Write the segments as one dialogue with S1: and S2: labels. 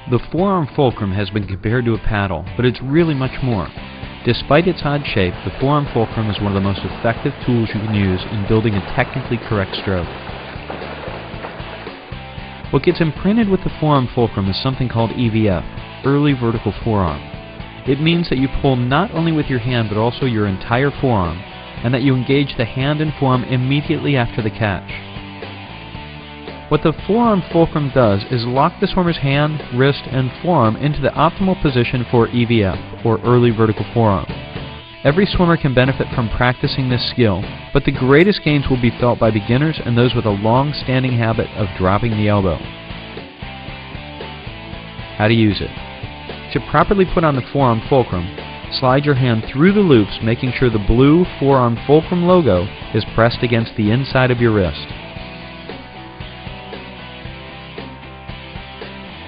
S1: The forearm fulcrum has been compared to a paddle, but it's really much more. Despite its odd shape, the forearm fulcrum is one of the most effective tools you can use in building a technically correct stroke. What gets imprinted with the forearm fulcrum is something called EVF, Early Vertical Forearm. It means that you pull not only with your hand but also your entire forearm, and that you engage the hand and forearm immediately after the catch. What the forearm fulcrum does is lock the swimmer's hand, wrist, and forearm into the optimal position for EVF, or Early Vertical Forearm. Every swimmer can benefit from practicing this skill, but the greatest gains will be felt by beginners and those with a long-standing habit of dropping the elbow. How to use it. To properly put on the forearm fulcrum, slide your hand through the loops, making sure the blue forearm fulcrum logo is pressed against the inside of your wrist.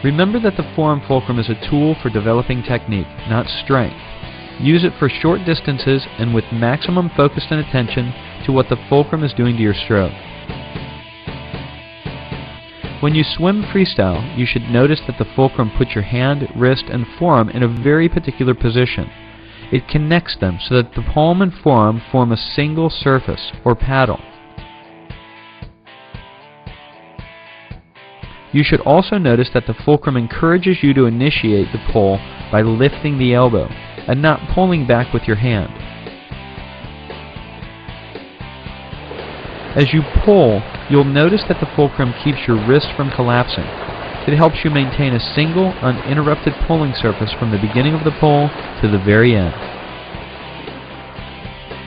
S1: Remember that the forearm fulcrum is a tool for developing technique, not strength. Use it for short distances and with maximum focus and attention to what the fulcrum is doing to your stroke. When you swim freestyle, you should notice that the fulcrum puts your hand, wrist, and forearm in a very particular position. It connects them so that the palm and forearm form a single surface, or paddle. You should also notice that the fulcrum encourages you to initiate the pull by lifting the elbow, and not pulling back with your hand. As you pull, you'll notice that the fulcrum keeps your wrist from collapsing. It helps you maintain a single, uninterrupted pulling surface from the beginning of the pull to the very end.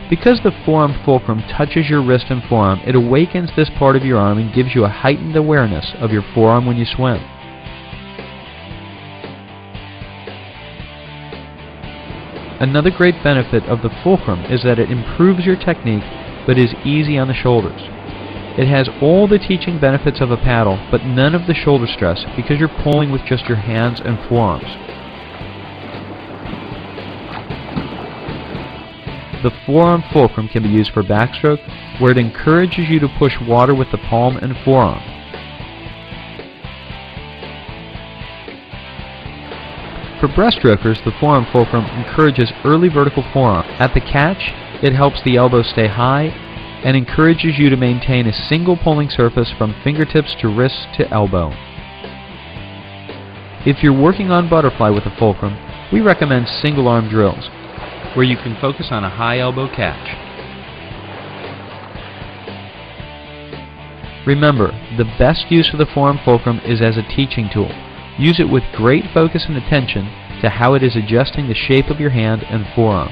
S1: Because the forearm fulcrum touches your wrist and forearm, it awakens this part of your arm and gives you a heightened awareness of your forearm when you swim. Another great benefit of the fulcrum is that it improves your technique but is easy on the shoulders. It has all the teaching benefits of a paddle but none of the shoulder stress because you're pulling with just your hands and forearms. The forearm fulcrum can be used for backstroke, where it encourages you to push water with the palm and forearm. For breaststrokers, the forearm fulcrum encourages early vertical forearm. At the catch, it helps the elbow stay high and encourages you to maintain a single pulling surface from fingertips to wrist to elbow. If you're working on butterfly with the fulcrum, we recommend single arm drills, where you can focus on a high elbow catch. Remember, the best use of the forearm fulcrum is as a teaching tool. Use it with great focus and attention to how it is adjusting the shape of your hand and forearm.